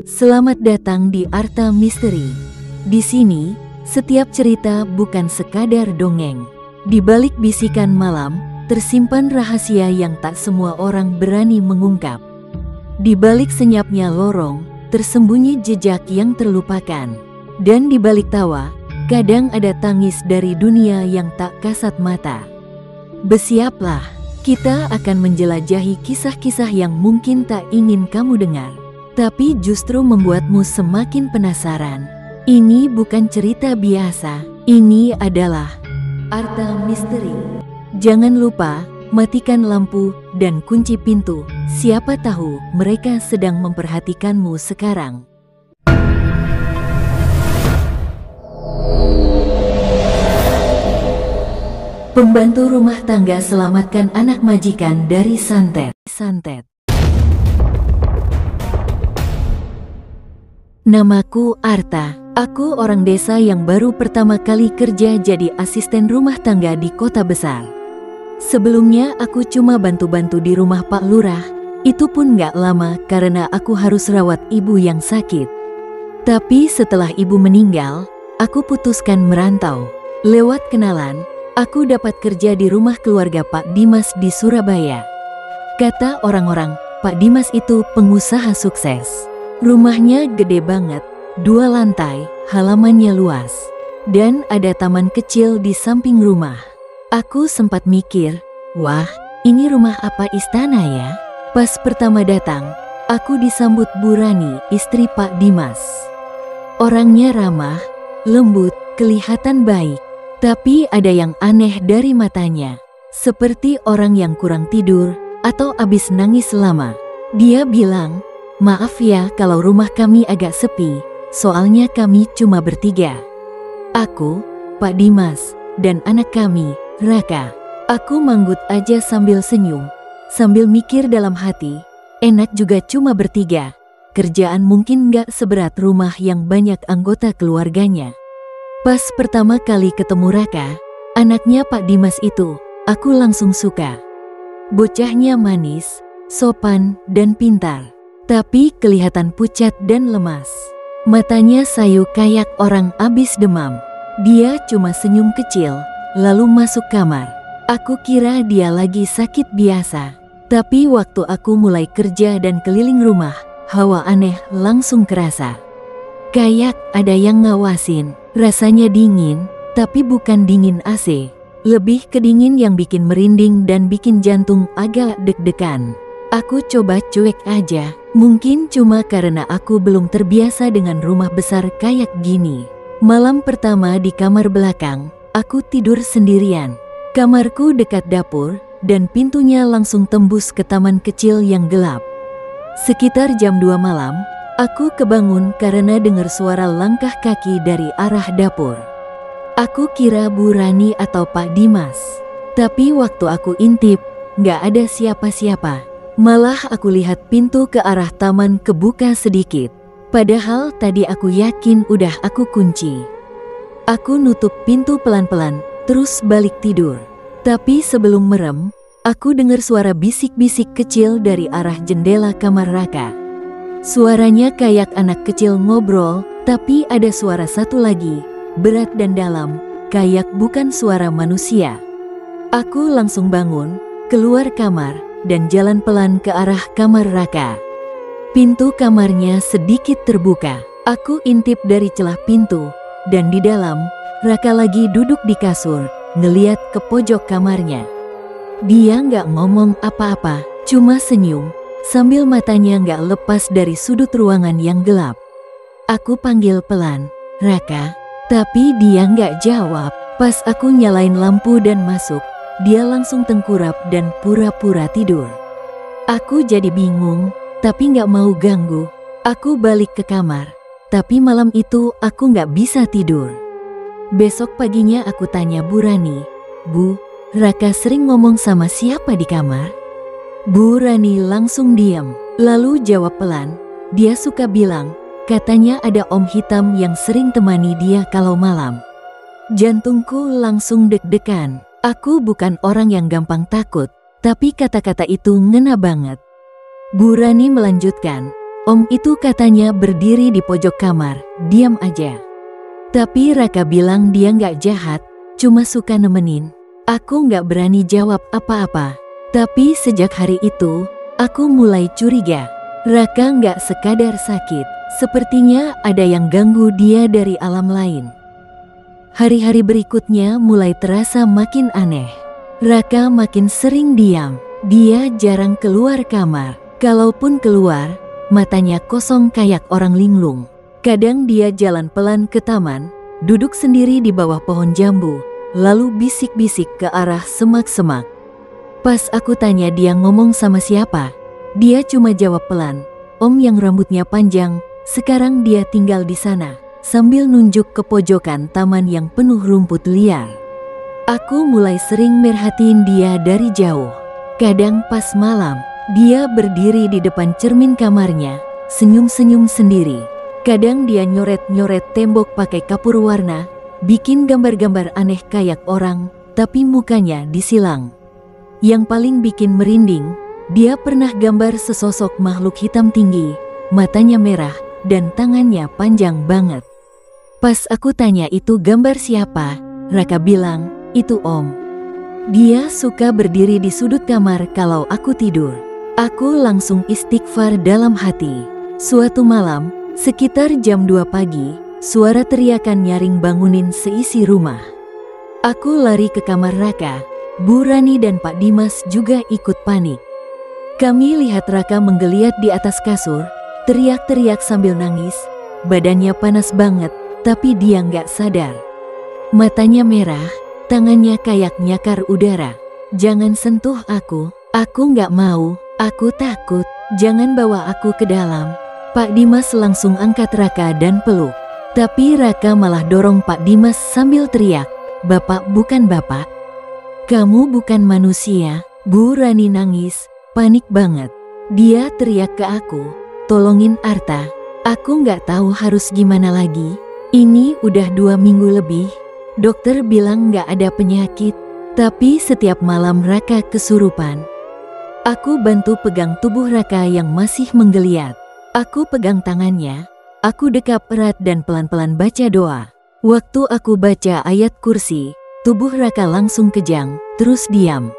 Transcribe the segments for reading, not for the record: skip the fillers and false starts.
Selamat datang di Arta Misteri. Di sini, setiap cerita bukan sekadar dongeng. Di balik bisikan malam, tersimpan rahasia yang tak semua orang berani mengungkap. Di balik senyapnya lorong, tersembunyi jejak yang terlupakan. Dan di balik tawa, kadang ada tangis dari dunia yang tak kasat mata. Bersiaplah, kita akan menjelajahi kisah-kisah yang mungkin tak ingin kamu dengar, tapi justru membuatmu semakin penasaran. Ini bukan cerita biasa, ini adalah Arta Misteri. Jangan lupa, matikan lampu dan kunci pintu. Siapa tahu mereka sedang memperhatikanmu sekarang. Pembantu rumah tangga selamatkan anak majikan dari santet. Namaku Arta. Aku orang desa yang baru pertama kali kerja jadi asisten rumah tangga di kota besar. Sebelumnya aku cuma bantu-bantu di rumah Pak Lurah. Itu pun gak lama karena aku harus rawat ibu yang sakit. Tapi setelah ibu meninggal, aku putuskan merantau. Lewat kenalan, aku dapat kerja di rumah keluarga Pak Dimas di Surabaya. Kata orang-orang, Pak Dimas itu pengusaha sukses. Rumahnya gede banget, 2 lantai, halamannya luas, dan ada taman kecil di samping rumah. Aku sempat mikir, wah, ini rumah apa istana ya? Pas pertama datang, aku disambut Bu Rani, istri Pak Dimas. Orangnya ramah, lembut, kelihatan baik, tapi ada yang aneh dari matanya, seperti orang yang kurang tidur atau abis nangis lama. Dia bilang, maaf ya kalau rumah kami agak sepi, soalnya kami cuma bertiga. Aku, Pak Dimas, dan anak kami, Raka. Aku manggut aja sambil senyum, sambil mikir dalam hati, enak juga cuma bertiga. Kerjaan mungkin gak seberat rumah yang banyak anggota keluarganya. Pas pertama kali ketemu Raka, anaknya Pak Dimas itu, aku langsung suka. Bocahnya manis, sopan, dan pintar. Tapi kelihatan pucat dan lemas. Matanya sayu kayak orang abis demam. Dia cuma senyum kecil, lalu masuk kamar. Aku kira dia lagi sakit biasa. Tapi waktu aku mulai kerja dan keliling rumah, hawa aneh langsung kerasa. Kayak ada yang ngawasin. Rasanya dingin, tapi bukan dingin AC. Lebih ke dingin yang bikin merinding dan bikin jantung agak deg-degan. Aku coba cuek aja, mungkin cuma karena aku belum terbiasa dengan rumah besar kayak gini. Malam pertama di kamar belakang, aku tidur sendirian. Kamarku dekat dapur, dan pintunya langsung tembus ke taman kecil yang gelap. Sekitar jam 2 malam, aku kebangun karena dengar suara langkah kaki dari arah dapur. Aku kira Bu Rani atau Pak Dimas. Tapi waktu aku intip, gak ada siapa-siapa. Malah aku lihat pintu ke arah taman kebuka sedikit. Padahal tadi aku yakin udah aku kunci. Aku nutup pintu pelan-pelan, terus balik tidur. Tapi sebelum merem, aku dengar suara bisik-bisik kecil dari arah jendela kamar Raka. Suaranya kayak anak kecil ngobrol, tapi ada suara satu lagi, berat dan dalam, kayak bukan suara manusia. Aku langsung bangun, keluar kamar, dan jalan pelan ke arah kamar Raka. Pintu kamarnya sedikit terbuka. Aku intip dari celah pintu, dan di dalam, Raka lagi duduk di kasur, ngeliat ke pojok kamarnya. Dia nggak ngomong apa-apa, cuma senyum, sambil matanya nggak lepas dari sudut ruangan yang gelap. Aku panggil pelan, Raka, tapi dia nggak jawab. Pas aku nyalain lampu dan masuk, dia langsung tengkurap dan pura-pura tidur. Aku jadi bingung, tapi gak mau ganggu. Aku balik ke kamar, tapi malam itu aku gak bisa tidur. Besok paginya aku tanya Bu Rani, Bu, Raka sering ngomong sama siapa di kamar? Bu Rani langsung diam, lalu jawab pelan, dia suka bilang, katanya ada om hitam yang sering temani dia kalau malam. Jantungku langsung deg-degan. Aku bukan orang yang gampang takut, tapi kata-kata itu ngena banget. Bu Rani melanjutkan, Om itu katanya berdiri di pojok kamar, diam aja. Tapi Raka bilang dia nggak jahat, cuma suka nemenin. Aku nggak berani jawab apa-apa. Tapi sejak hari itu, aku mulai curiga. Raka nggak sekadar sakit, sepertinya ada yang ganggu dia dari alam lain. Hari-hari berikutnya mulai terasa makin aneh. Raka makin sering diam. Dia jarang keluar kamar. Kalaupun keluar, matanya kosong kayak orang linglung. Kadang dia jalan pelan ke taman, duduk sendiri di bawah pohon jambu, lalu bisik-bisik ke arah semak-semak. Pas aku tanya dia ngomong sama siapa, dia cuma jawab pelan, "Om yang rambutnya panjang, sekarang dia tinggal di sana," sambil nunjuk ke pojokan taman yang penuh rumput liar. Aku mulai sering merhatiin dia dari jauh. Kadang pas malam, dia berdiri di depan cermin kamarnya, senyum-senyum sendiri. Kadang dia nyoret-nyoret tembok pakai kapur warna, bikin gambar-gambar aneh kayak orang, tapi mukanya disilang. Yang paling bikin merinding, dia pernah gambar sesosok makhluk hitam tinggi, matanya merah, dan tangannya panjang banget. Pas aku tanya itu gambar siapa, Raka bilang, "Itu Om. Dia suka berdiri di sudut kamar kalau aku tidur." Aku langsung istighfar dalam hati. Suatu malam, sekitar jam 2 pagi, suara teriakan nyaring bangunin seisi rumah. Aku lari ke kamar Raka. Bu Rani dan Pak Dimas juga ikut panik. Kami lihat Raka menggeliat di atas kasur, teriak-teriak sambil nangis. Badannya panas banget, tapi dia nggak sadar. Matanya merah, tangannya kayak nyakar udara. "Jangan sentuh aku nggak mau, aku takut, jangan bawa aku ke dalam." Pak Dimas langsung angkat Raka dan peluk. Tapi Raka malah dorong Pak Dimas sambil teriak, "Bapak bukan bapak. Kamu bukan manusia." Bu Rani nangis, panik banget. Dia teriak ke aku, "Tolongin Arta, aku nggak tahu harus gimana lagi. Ini udah 2 minggu lebih. Dokter bilang nggak ada penyakit, tapi setiap malam Raka kesurupan." Aku bantu pegang tubuh Raka yang masih menggeliat. Aku pegang tangannya, aku dekap erat dan pelan-pelan baca doa. Waktu aku baca ayat kursi, tubuh Raka langsung kejang, terus diam.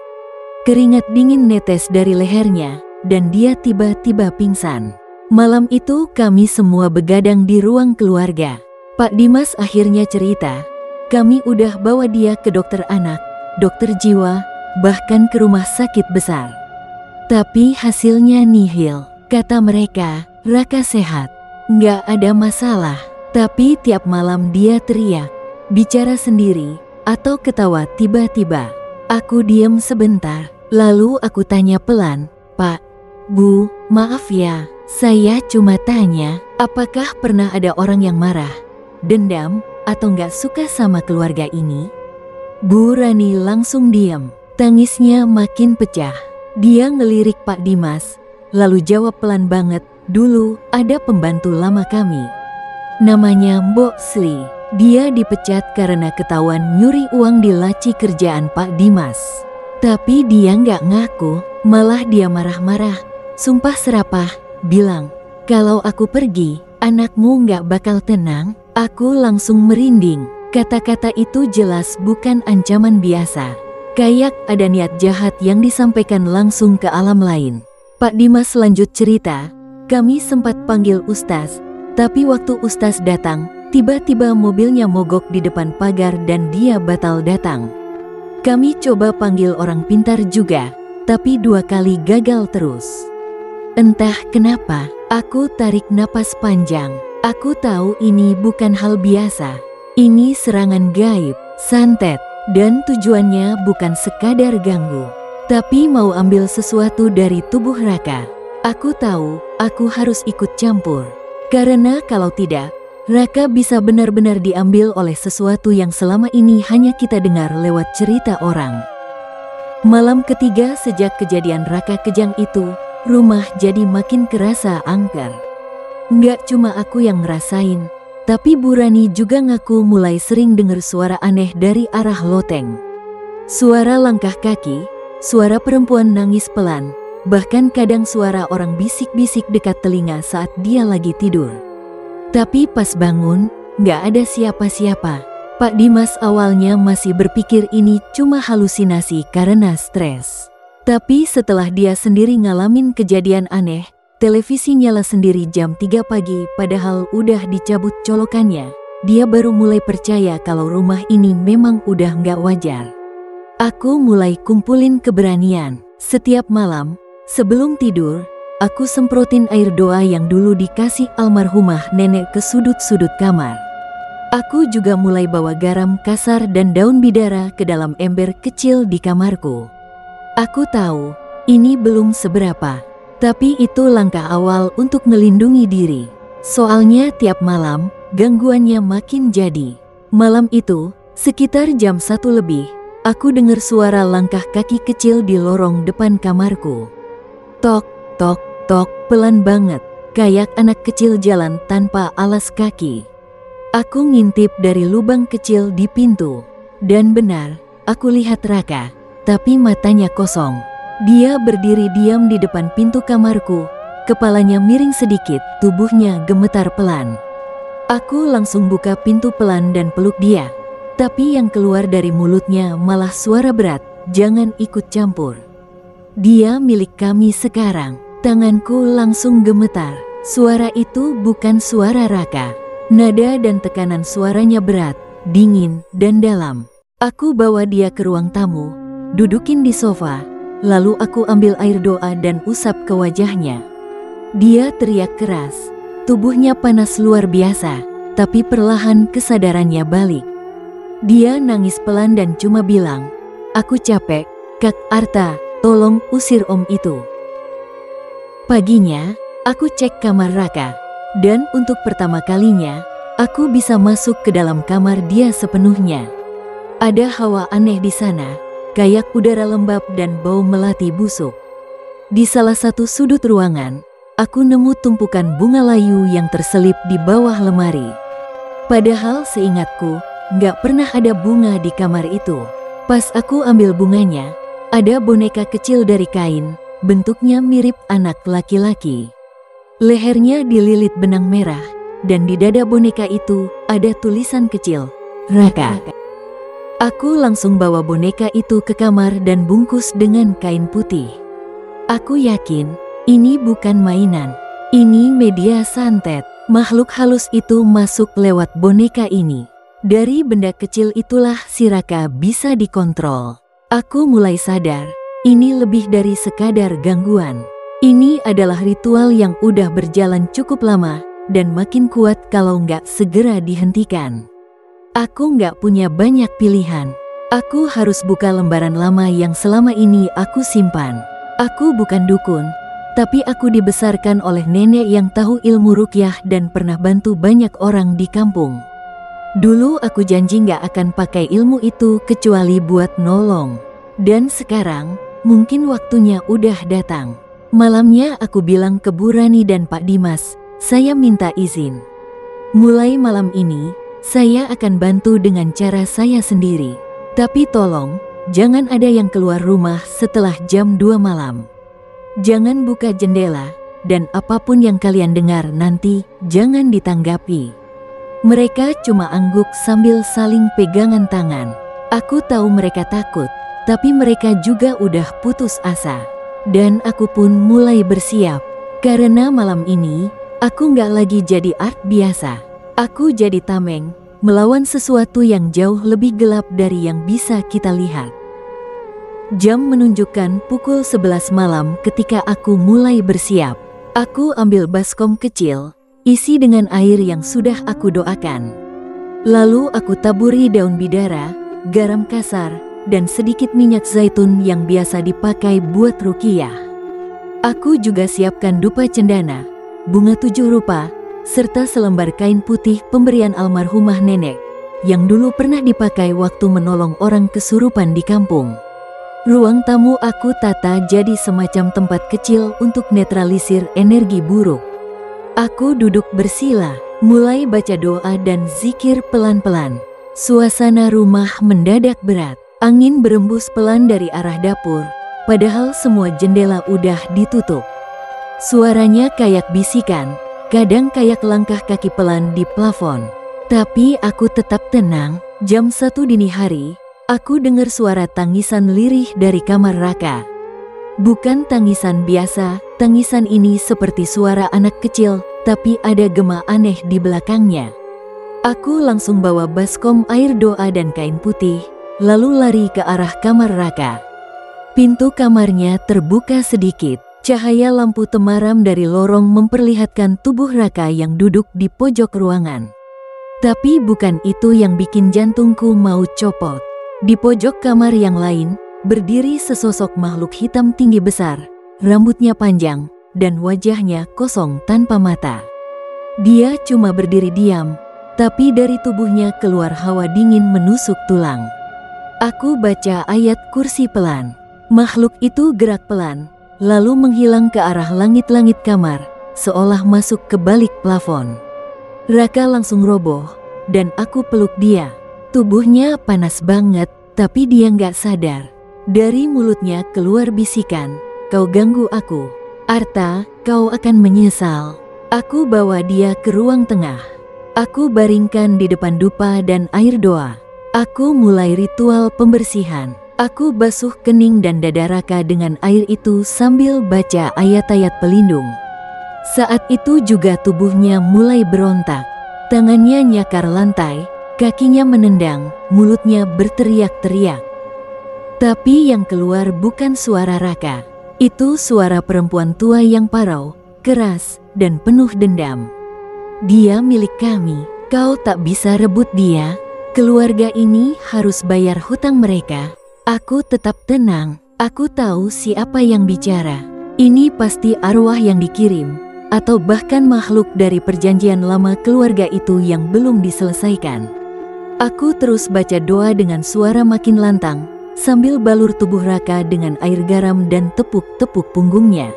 Keringat dingin netes dari lehernya, dan dia tiba-tiba pingsan. Malam itu kami semua begadang di ruang keluarga. Pak Dimas akhirnya cerita, "Kami udah bawa dia ke dokter anak, dokter jiwa, bahkan ke rumah sakit besar. Tapi hasilnya nihil. Kata mereka, Raka sehat, nggak ada masalah. Tapi tiap malam dia teriak, bicara sendiri, atau ketawa tiba-tiba." Aku diam sebentar, lalu aku tanya pelan, "Pak, Bu, maaf ya, saya cuma tanya, apakah pernah ada orang yang marah, dendam, atau nggak suka sama keluarga ini?" Bu Rani langsung diam, tangisnya makin pecah. Dia ngelirik Pak Dimas, lalu jawab pelan banget, "Dulu ada pembantu lama kami. Namanya Mbok Sli. Dia dipecat karena ketahuan nyuri uang di laci kerjaan Pak Dimas. Tapi dia nggak ngaku, malah dia marah-marah, sumpah serapah, bilang, kalau aku pergi, anakmu nggak bakal tenang." Aku langsung merinding. Kata-kata itu jelas bukan ancaman biasa. Kayak ada niat jahat yang disampaikan langsung ke alam lain. Pak Dimas lanjut cerita, "Kami sempat panggil Ustaz, tapi waktu Ustaz datang, tiba-tiba mobilnya mogok di depan pagar dan dia batal datang. Kami coba panggil orang pintar juga, tapi 2 kali gagal terus. Entah kenapa, aku tarik napas panjang. Aku tahu ini bukan hal biasa. Ini serangan gaib, santet, dan tujuannya bukan sekadar ganggu, tapi mau ambil sesuatu dari tubuh Raka. Aku tahu, aku harus ikut campur. Karena kalau tidak, Raka bisa benar-benar diambil oleh sesuatu yang selama ini hanya kita dengar lewat cerita orang." Malam ketiga sejak kejadian Raka kejang itu, rumah jadi makin kerasa angker. Nggak cuma aku yang ngerasain, tapi Bu Rani juga ngaku mulai sering dengar suara aneh dari arah loteng. Suara langkah kaki, suara perempuan nangis pelan, Bahkan kadang suara orang bisik-bisik dekat telinga saat dia lagi tidur. Tapi pas bangun, nggak ada siapa-siapa. Pak Dimas awalnya masih berpikir ini cuma halusinasi karena stres. Tapi setelah dia sendiri ngalamin kejadian aneh, televisi nyala sendiri jam 3 pagi padahal udah dicabut colokannya, dia baru mulai percaya kalau rumah ini memang udah nggak wajar. Aku mulai kumpulin keberanian. Setiap malam, sebelum tidur, aku semprotin air doa yang dulu dikasih almarhumah nenek ke sudut-sudut kamar. Aku juga mulai bawa garam kasar dan daun bidara ke dalam ember kecil di kamarku. Aku tahu, ini belum seberapa, tapi itu langkah awal untuk melindungi diri. Soalnya tiap malam, gangguannya makin jadi. Malam itu, sekitar jam 1 lebih, aku dengar suara langkah kaki kecil di lorong depan kamarku. Tok, tok, tok, pelan banget, kayak anak kecil jalan tanpa alas kaki. Aku ngintip dari lubang kecil di pintu, dan benar, aku lihat Raka, tapi matanya kosong. Dia berdiri diam di depan pintu kamarku, kepalanya miring sedikit, tubuhnya gemetar pelan. Aku langsung buka pintu pelan dan peluk dia. Tapi yang keluar dari mulutnya malah suara berat, jangan ikut campur. Dia milik kami sekarang. Tanganku langsung gemetar. Suara itu bukan suara Raka. Nada dan tekanan suaranya berat, dingin, dan dalam. Aku bawa dia ke ruang tamu, dudukin di sofa, lalu aku ambil air doa dan usap ke wajahnya. Dia teriak keras, tubuhnya panas luar biasa, tapi perlahan kesadarannya balik. Dia nangis pelan dan cuma bilang, "Aku capek, Kak Arta, tolong usir om itu." Paginya, aku cek kamar Raka, dan untuk pertama kalinya, aku bisa masuk ke dalam kamar dia sepenuhnya. Ada hawa aneh di sana, kayak udara lembab dan bau melati busuk. Di salah satu sudut ruangan, aku nemu tumpukan bunga layu yang terselip di bawah lemari. Padahal seingatku, nggak pernah ada bunga di kamar itu. Pas aku ambil bunganya, ada boneka kecil dari kain, bentuknya mirip anak laki-laki. Lehernya dililit benang merah, dan di dada boneka itu ada tulisan kecil, Raka. Aku langsung bawa boneka itu ke kamar dan bungkus dengan kain putih. Aku yakin, ini bukan mainan, ini media santet. Makhluk halus itu masuk lewat boneka ini. Dari benda kecil itulah si Raka bisa dikontrol. Aku mulai sadar, ini lebih dari sekadar gangguan. Ini adalah ritual yang udah berjalan cukup lama, dan makin kuat kalau nggak segera dihentikan. Aku nggak punya banyak pilihan. Aku harus buka lembaran lama yang selama ini aku simpan. Aku bukan dukun, tapi aku dibesarkan oleh nenek yang tahu ilmu ruqyah dan pernah bantu banyak orang di kampung. Dulu aku janji gak akan pakai ilmu itu kecuali buat nolong. Dan sekarang, mungkin waktunya udah datang. Malamnya aku bilang ke Bu Rani dan Pak Dimas, saya minta izin. Mulai malam ini, saya akan bantu dengan cara saya sendiri. Tapi tolong, jangan ada yang keluar rumah setelah jam 2 malam. Jangan buka jendela, dan apapun yang kalian dengar nanti, jangan ditanggapi. Mereka cuma angguk sambil saling pegangan tangan. Aku tahu mereka takut, tapi mereka juga udah putus asa. Dan aku pun mulai bersiap. Karena malam ini, aku nggak lagi jadi Art biasa. Aku jadi tameng, melawan sesuatu yang jauh lebih gelap dari yang bisa kita lihat. Jam menunjukkan pukul 11 malam ketika aku mulai bersiap. Aku ambil baskom kecil, isi dengan air yang sudah aku doakan. Lalu aku taburi daun bidara, garam kasar, dan sedikit minyak zaitun yang biasa dipakai buat ruqyah. Aku juga siapkan dupa cendana, bunga 7 rupa, serta selembar kain putih pemberian almarhumah nenek, yang dulu pernah dipakai waktu menolong orang kesurupan di kampung. Ruang tamu aku tata jadi semacam tempat kecil untuk netralisir energi buruk. Aku duduk bersila, mulai baca doa dan zikir pelan-pelan. Suasana rumah mendadak berat. Angin berembus pelan dari arah dapur, padahal semua jendela udah ditutup. Suaranya kayak bisikan, kadang kayak langkah kaki pelan di plafon. Tapi aku tetap tenang. Jam 1 dini hari, aku dengar suara tangisan lirih dari kamar Raka. Bukan tangisan biasa, tangisan ini seperti suara anak kecil, tapi ada gema aneh di belakangnya. Aku langsung bawa baskom air doa dan kain putih, lalu lari ke arah kamar Raka. Pintu kamarnya terbuka sedikit. Cahaya lampu temaram dari lorong memperlihatkan tubuh Raka yang duduk di pojok ruangan. Tapi bukan itu yang bikin jantungku mau copot. Di pojok kamar yang lain, berdiri sesosok makhluk hitam tinggi besar, rambutnya panjang, dan wajahnya kosong tanpa mata. Dia cuma berdiri diam, tapi dari tubuhnya keluar hawa dingin menusuk tulang. Aku baca ayat kursi pelan. Makhluk itu gerak pelan, lalu menghilang ke arah langit-langit kamar, seolah masuk ke balik plafon. Raka langsung roboh, dan aku peluk dia. Tubuhnya panas banget, tapi dia nggak sadar. Dari mulutnya keluar bisikan, "Kau ganggu aku, Arta, kau akan menyesal." Aku bawa dia ke ruang tengah. Aku baringkan di depan dupa dan air doa. Aku mulai ritual pembersihan. Aku basuh kening dan dada Raka dengan air itu sambil baca ayat-ayat pelindung. Saat itu juga tubuhnya mulai berontak. Tangannya nyakar lantai, kakinya menendang, mulutnya berteriak-teriak. Tapi yang keluar bukan suara Raka. Itu suara perempuan tua yang parau, keras, dan penuh dendam. "Dia milik kami, kau tak bisa rebut dia. Keluarga ini harus bayar hutang mereka." Aku tetap tenang. Aku tahu siapa yang bicara. Ini pasti arwah yang dikirim, atau bahkan makhluk dari perjanjian lama keluarga itu yang belum diselesaikan. Aku terus baca doa dengan suara makin lantang, sambil balur tubuh Raka dengan air garam dan tepuk-tepuk punggungnya.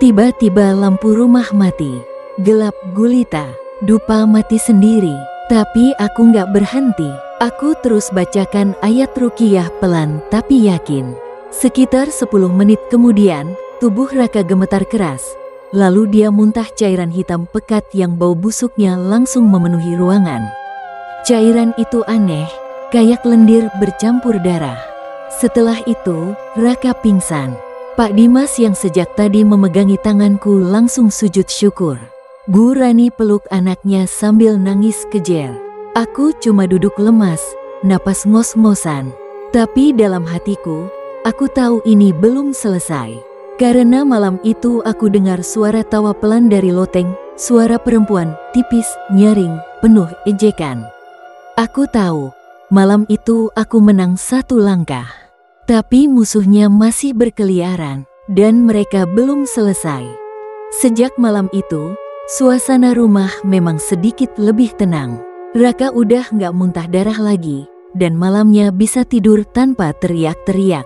Tiba-tiba lampu rumah mati. Gelap gulita, dupa mati sendiri. Tapi aku nggak berhenti. Aku terus bacakan ayat ruqyah pelan tapi yakin. Sekitar 10 menit kemudian, tubuh Raka gemetar keras. Lalu dia muntah cairan hitam pekat yang bau busuknya langsung memenuhi ruangan. Cairan itu aneh, kayak lendir bercampur darah. Setelah itu, Raka pingsan. Pak Dimas yang sejak tadi memegangi tanganku langsung sujud syukur. Bu Rani peluk anaknya sambil nangis kejer. Aku cuma duduk lemas, napas ngos-ngosan. Tapi dalam hatiku, aku tahu ini belum selesai. Karena malam itu aku dengar suara tawa pelan dari loteng, suara perempuan, tipis, nyaring, penuh ejekan. Aku tahu, malam itu aku menang 1 langkah. Tapi musuhnya masih berkeliaran, dan mereka belum selesai. Sejak malam itu, suasana rumah memang sedikit lebih tenang. Raka udah nggak muntah darah lagi, dan malamnya bisa tidur tanpa teriak-teriak.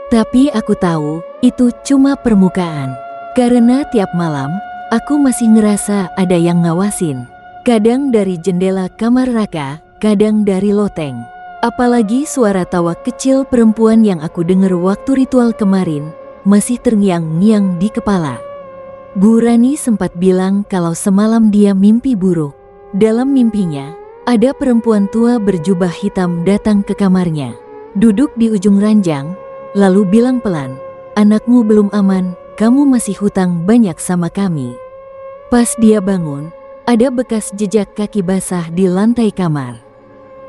Tapi aku tahu, itu cuma permukaan. Karena tiap malam, aku masih ngerasa ada yang ngawasin. Kadang dari jendela kamar Raka, kadang dari loteng. Apalagi suara tawa kecil perempuan yang aku dengar waktu ritual kemarin, masih terngiang-ngiang di kepala. Bu Rani sempat bilang kalau semalam dia mimpi buruk. Dalam mimpinya, ada perempuan tua berjubah hitam datang ke kamarnya. Duduk di ujung ranjang, lalu bilang pelan, "Anakmu belum aman, kamu masih hutang banyak sama kami." Pas dia bangun, ada bekas jejak kaki basah di lantai kamar.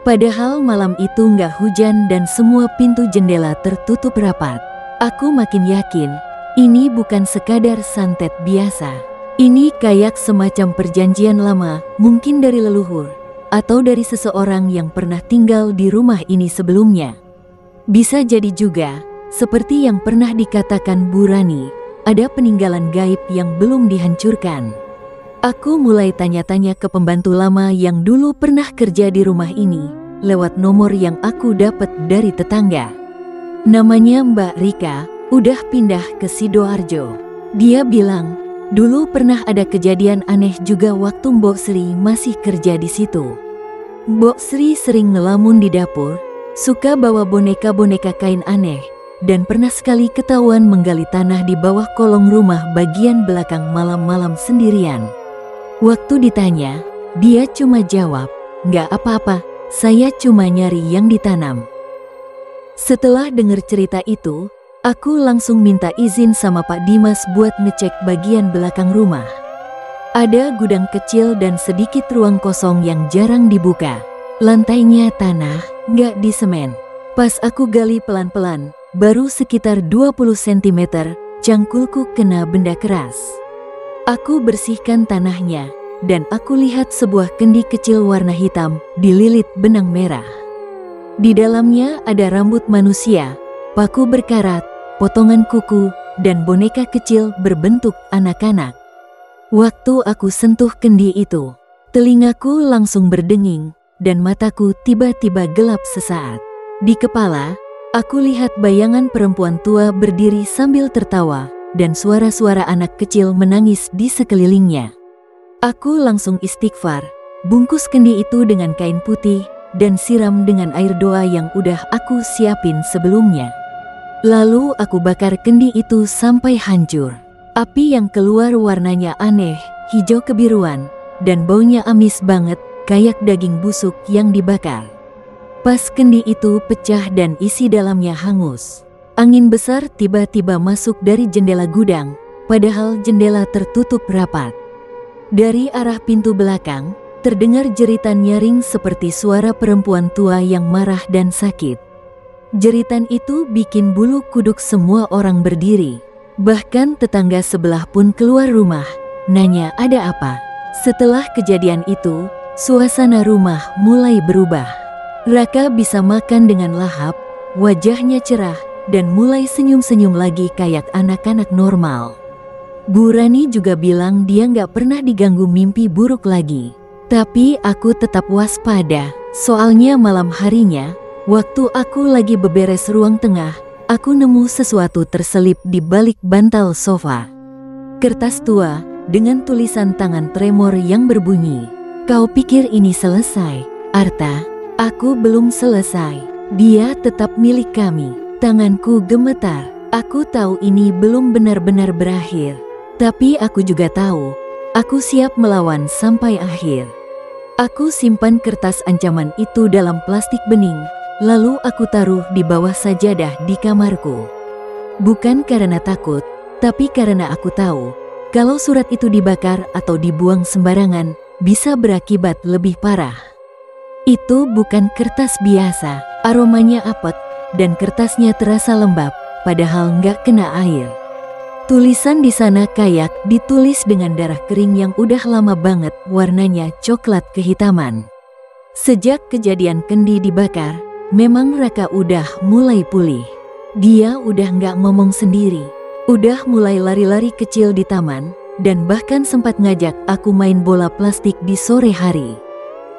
Padahal malam itu nggak hujan dan semua pintu jendela tertutup rapat. Aku makin yakin, ini bukan sekadar santet biasa. Ini kayak semacam perjanjian lama, mungkin dari leluhur, atau dari seseorang yang pernah tinggal di rumah ini sebelumnya. Bisa jadi juga, seperti yang pernah dikatakan Bu Rani, ada peninggalan gaib yang belum dihancurkan. Aku mulai tanya-tanya ke pembantu lama yang dulu pernah kerja di rumah ini, lewat nomor yang aku dapat dari tetangga. Namanya Mbak Rika, udah pindah ke Sidoarjo. Dia bilang, dulu pernah ada kejadian aneh juga waktu Mbok Sri masih kerja di situ. Mbok Sri sering ngelamun di dapur, suka bawa boneka-boneka kain aneh, dan pernah sekali ketahuan menggali tanah di bawah kolong rumah bagian belakang malam-malam sendirian. Waktu ditanya, dia cuma jawab, "Nggak apa-apa, saya cuma nyari yang ditanam." Setelah dengar cerita itu, aku langsung minta izin sama Pak Dimas buat ngecek bagian belakang rumah. Ada gudang kecil dan sedikit ruang kosong yang jarang dibuka. Lantainya tanah, nggak di semen. Pas aku gali pelan-pelan, baru sekitar 20 cm, cangkulku kena benda keras. Aku bersihkan tanahnya, dan aku lihat sebuah kendi kecil warna hitam dililit benang merah. Di dalamnya ada rambut manusia, paku berkarat, potongan kuku, dan boneka kecil berbentuk anak-anak. Waktu aku sentuh kendi itu, telingaku langsung berdenging, dan mataku tiba-tiba gelap sesaat. Di kepala, aku lihat bayangan perempuan tua berdiri sambil tertawa, dan suara-suara anak kecil menangis di sekelilingnya. Aku langsung istighfar, bungkus kendi itu dengan kain putih, dan siram dengan air doa yang udah aku siapin sebelumnya. Lalu aku bakar kendi itu sampai hancur. Api yang keluar warnanya aneh, hijau kebiruan, dan baunya amis banget, kayak daging busuk yang dibakar. Pas kendi itu pecah dan isi dalamnya hangus. Angin besar tiba-tiba masuk dari jendela gudang, padahal jendela tertutup rapat. Dari arah pintu belakang, terdengar jeritan nyaring seperti suara perempuan tua yang marah dan sakit. Jeritan itu bikin bulu kuduk semua orang berdiri. Bahkan tetangga sebelah pun keluar rumah, nanya ada apa. Setelah kejadian itu, suasana rumah mulai berubah. Raka bisa makan dengan lahap, wajahnya cerah, dan mulai senyum-senyum lagi kayak anak-anak normal. Bu Rani juga bilang dia nggak pernah diganggu mimpi buruk lagi. Tapi aku tetap waspada, soalnya malam harinya, waktu aku lagi beberes ruang tengah, aku nemu sesuatu terselip di balik bantal sofa. Kertas tua, dengan tulisan tangan tremor yang berbunyi, "Kau pikir ini selesai, Arta? Aku belum selesai. Dia tetap milik kami." Tanganku gemetar. Aku tahu ini belum benar-benar berakhir. Tapi aku juga tahu, aku siap melawan sampai akhir. Aku simpan kertas ancaman itu dalam plastik bening, lalu aku taruh di bawah sajadah di kamarku. Bukan karena takut, tapi karena aku tahu, kalau surat itu dibakar atau dibuang sembarangan, bisa berakibat lebih parah. Itu bukan kertas biasa, aromanya apek, dan kertasnya terasa lembab, padahal nggak kena air. Tulisan di sana kayak ditulis dengan darah kering yang udah lama banget, warnanya coklat kehitaman. Sejak kejadian kendi dibakar, memang Raka udah mulai pulih. Dia udah nggak ngomong sendiri, udah mulai lari-lari kecil di taman, dan bahkan sempat ngajak aku main bola plastik di sore hari.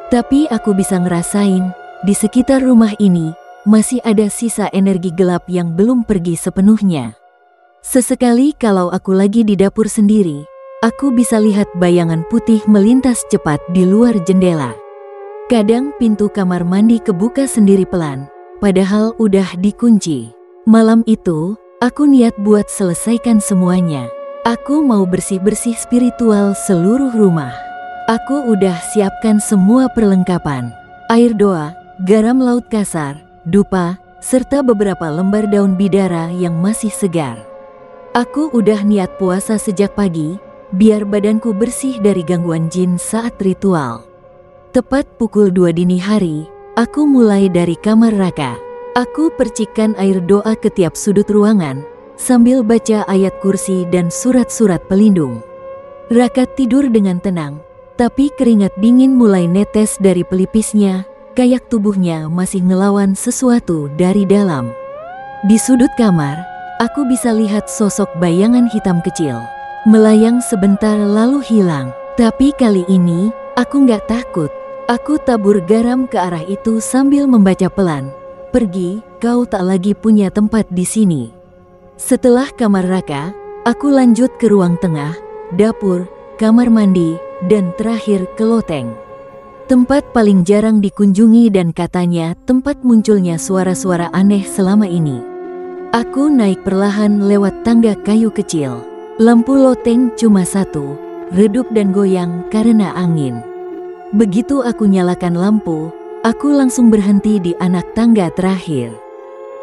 Tapi aku bisa ngerasain, di sekitar rumah ini, masih ada sisa energi gelap yang belum pergi sepenuhnya. Sesekali kalau aku lagi di dapur sendiri, aku bisa lihat bayangan putih melintas cepat di luar jendela. Kadang pintu kamar mandi kebuka sendiri pelan, padahal udah dikunci. Malam itu, aku niat buat selesaikan semuanya. Aku mau bersih-bersih spiritual seluruh rumah. Aku udah siapkan semua perlengkapan. Air doa, garam laut kasar, dupa, serta beberapa lembar daun bidara yang masih segar. Aku udah niat puasa sejak pagi, biar badanku bersih dari gangguan jin saat ritual. Tepat pukul 2 dini hari, aku mulai dari kamar Raka. Aku percikkan air doa ke tiap sudut ruangan, sambil baca ayat kursi dan surat-surat pelindung. Raka tidur dengan tenang, tapi keringat dingin mulai netes dari pelipisnya, kayak tubuhnya masih ngelawan sesuatu dari dalam. Di sudut kamar, aku bisa lihat sosok bayangan hitam kecil, melayang sebentar lalu hilang. Tapi kali ini, aku nggak takut. Aku tabur garam ke arah itu sambil membaca pelan, "Pergi, kau tak lagi punya tempat di sini." Setelah kamar Raka, aku lanjut ke ruang tengah, dapur, kamar mandi, dan terakhir ke loteng. Tempat paling jarang dikunjungi dan katanya tempat munculnya suara-suara aneh selama ini. Aku naik perlahan lewat tangga kayu kecil. Lampu loteng cuma satu, redup dan goyang karena angin. Begitu aku nyalakan lampu, aku langsung berhenti di anak tangga terakhir.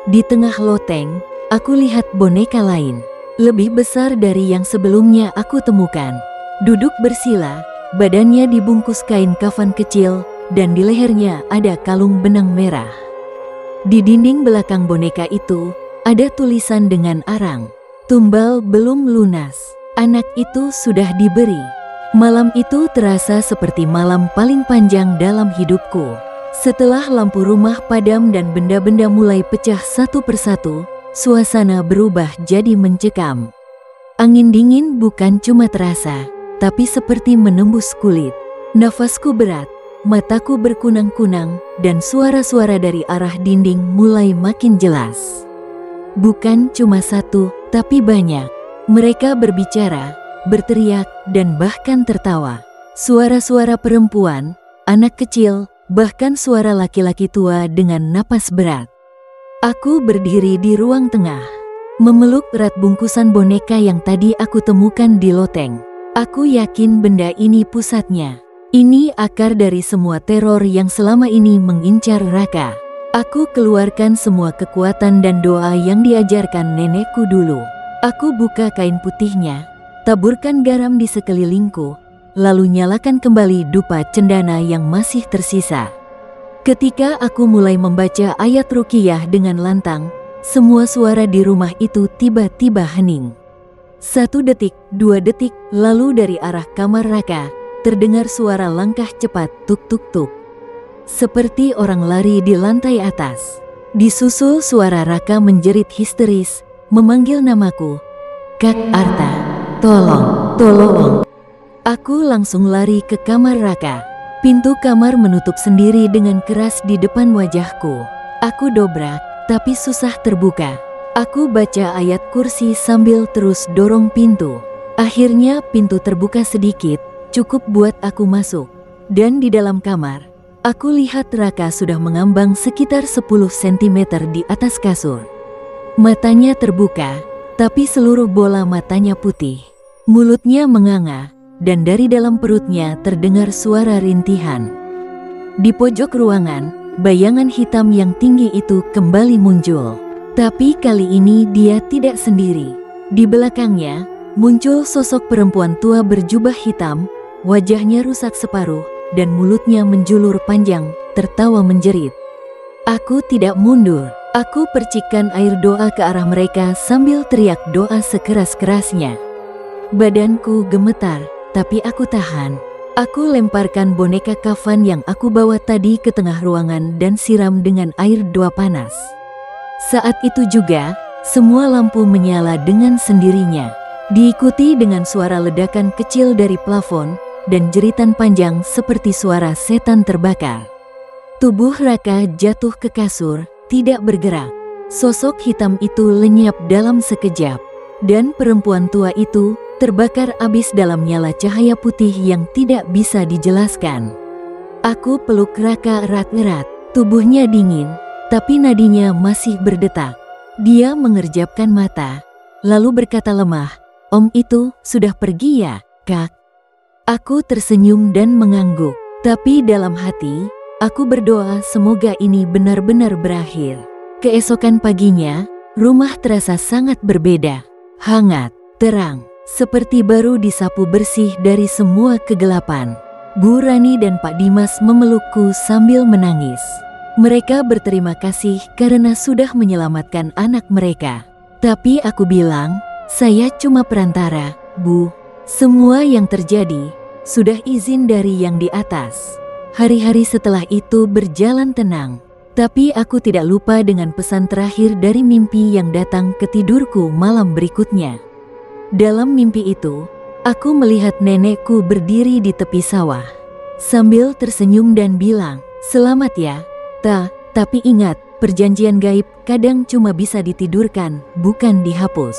Di tengah loteng, aku lihat boneka lain, lebih besar dari yang sebelumnya aku temukan. Duduk bersila, badannya dibungkus kain kafan kecil, dan di lehernya ada kalung benang merah. Di dinding belakang boneka itu, ada tulisan dengan arang, "Tumbal belum lunas, anak itu sudah diberi." Malam itu terasa seperti malam paling panjang dalam hidupku. Setelah lampu rumah padam dan benda-benda mulai pecah satu persatu, suasana berubah jadi mencekam. Angin dingin bukan cuma terasa, tapi seperti menembus kulit. Nafasku berat, mataku berkunang-kunang, dan suara-suara dari arah dinding mulai makin jelas. Bukan cuma satu, tapi banyak. Mereka berbicara, berteriak, dan bahkan tertawa. Suara-suara perempuan, anak kecil, bahkan suara laki-laki tua dengan napas berat. Aku berdiri di ruang tengah, memeluk erat bungkusan boneka yang tadi aku temukan di loteng. Aku yakin benda ini pusatnya. Ini akar dari semua teror yang selama ini mengincar Raka. Aku keluarkan semua kekuatan dan doa yang diajarkan nenekku dulu. Aku buka kain putihnya, taburkan garam di sekelilingku, lalu nyalakan kembali dupa cendana yang masih tersisa. Ketika aku mulai membaca ayat Ruqyah dengan lantang, semua suara di rumah itu tiba-tiba hening. 1 detik, 2 detik, lalu dari arah kamar Raka, terdengar suara langkah cepat tuk-tuk-tuk. Seperti orang lari di lantai atas. Disusul suara Raka menjerit histeris, memanggil namaku. "Kak Arta, tolong, tolong." Aku langsung lari ke kamar Raka. Pintu kamar menutup sendiri dengan keras di depan wajahku. Aku dobrak, tapi susah terbuka. Aku baca ayat kursi sambil terus dorong pintu. Akhirnya pintu terbuka sedikit, cukup buat aku masuk. Dan di dalam kamar, aku lihat Raka sudah mengambang sekitar 10 cm di atas kasur. Matanya terbuka, tapi seluruh bola matanya putih. Mulutnya menganga, dan dari dalam perutnya terdengar suara rintihan. Di pojok ruangan, bayangan hitam yang tinggi itu kembali muncul. Tapi kali ini dia tidak sendiri. Di belakangnya, muncul sosok perempuan tua berjubah hitam, wajahnya rusak separuh, dan mulutnya menjulur panjang, tertawa menjerit. Aku tidak mundur. Aku percikkan air doa ke arah mereka sambil teriak doa sekeras-kerasnya. Badanku gemetar, tapi aku tahan. Aku lemparkan boneka kafan yang aku bawa tadi ke tengah ruangan dan siram dengan air doa panas. Saat itu juga, semua lampu menyala dengan sendirinya. Diikuti dengan suara ledakan kecil dari plafon, dan jeritan panjang seperti suara setan terbakar. Tubuh Raka jatuh ke kasur, tidak bergerak. Sosok hitam itu lenyap dalam sekejap, dan perempuan tua itu terbakar abis dalam nyala cahaya putih yang tidak bisa dijelaskan. Aku peluk Raka erat-erat, tubuhnya dingin, tapi nadinya masih berdetak. Dia mengerjapkan mata, lalu berkata lemah, "Om itu sudah pergi ya, Kak?" Aku tersenyum dan mengangguk, tapi dalam hati, aku berdoa semoga ini benar-benar berakhir. Keesokan paginya, rumah terasa sangat berbeda. Hangat, terang, seperti baru disapu bersih dari semua kegelapan. Bu Rani dan Pak Dimas memelukku sambil menangis. Mereka berterima kasih karena sudah menyelamatkan anak mereka. Tapi aku bilang, "Saya cuma perantara, Bu. Semua yang terjadi sudah izin dari yang di atas." Hari-hari setelah itu berjalan tenang, tapi aku tidak lupa dengan pesan terakhir dari mimpi yang datang ke tidurku malam berikutnya. Dalam mimpi itu, aku melihat nenekku berdiri di tepi sawah, sambil tersenyum dan bilang, "Selamat ya, Ta, tapi ingat, perjanjian gaib kadang cuma bisa ditidurkan, bukan dihapus.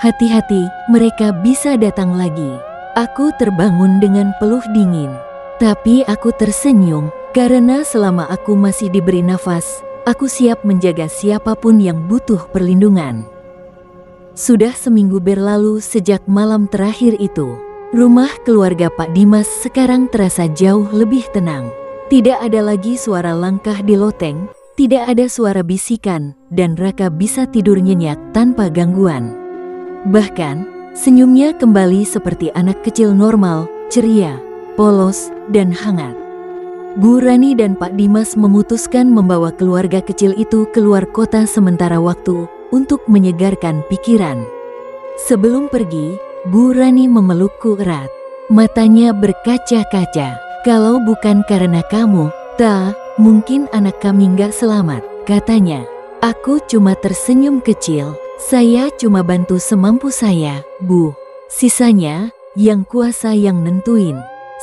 Hati-hati, mereka bisa datang lagi." Aku terbangun dengan peluh dingin, tapi aku tersenyum karena selama aku masih diberi nafas, Aku siap menjaga siapapun yang butuh perlindungan. Sudah seminggu berlalu sejak malam terakhir itu. Rumah keluarga Pak Dimas sekarang terasa jauh lebih tenang. Tidak ada lagi suara langkah di loteng, tidak ada suara bisikan, dan Raka bisa tidur nyenyak tanpa gangguan. Bahkan, senyumnya kembali seperti anak kecil normal, ceria, polos, dan hangat. Bu Rani dan Pak Dimas memutuskan membawa keluarga kecil itu keluar kota sementara waktu untuk menyegarkan pikiran. Sebelum pergi, Bu Rani memelukku erat. Matanya berkaca-kaca. "Kalau bukan karena kamu, mungkin anak kami nggak selamat," katanya. Aku cuma tersenyum kecil. "Saya cuma bantu semampu saya, Bu. Sisanya, yang kuasa yang nentuin."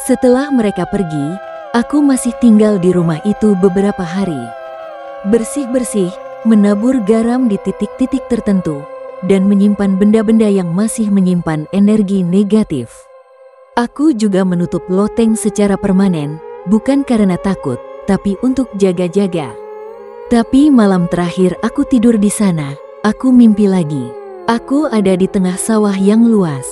Setelah mereka pergi, aku masih tinggal di rumah itu beberapa hari. Bersih-bersih, menabur garam di titik-titik tertentu, dan menyimpan benda-benda yang masih menyimpan energi negatif. Aku juga menutup loteng secara permanen, bukan karena takut, tapi untuk jaga-jaga. Tapi malam terakhir aku tidur di sana, aku mimpi lagi. Aku ada di tengah sawah yang luas.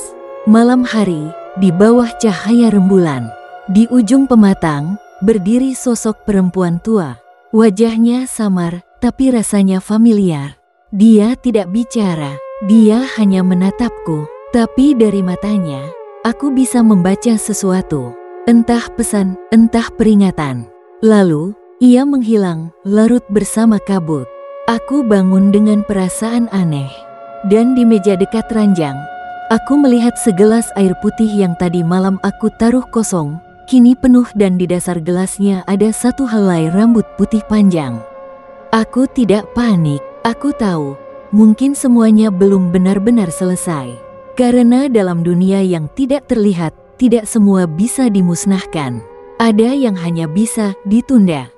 Malam hari, di bawah cahaya rembulan. Di ujung pematang, berdiri sosok perempuan tua. Wajahnya samar, tapi rasanya familiar. Dia tidak bicara, dia hanya menatapku. Tapi dari matanya, aku bisa membaca sesuatu. Entah pesan, entah peringatan. Lalu, ia menghilang, larut bersama kabut. Aku bangun dengan perasaan aneh. Dan di meja dekat ranjang, aku melihat segelas air putih yang tadi malam aku taruh kosong, kini penuh dan di dasar gelasnya ada satu helai rambut putih panjang. Aku tidak panik, aku tahu, mungkin semuanya belum benar-benar selesai. Karena dalam dunia yang tidak terlihat, tidak semua bisa dimusnahkan. Ada yang hanya bisa ditunda.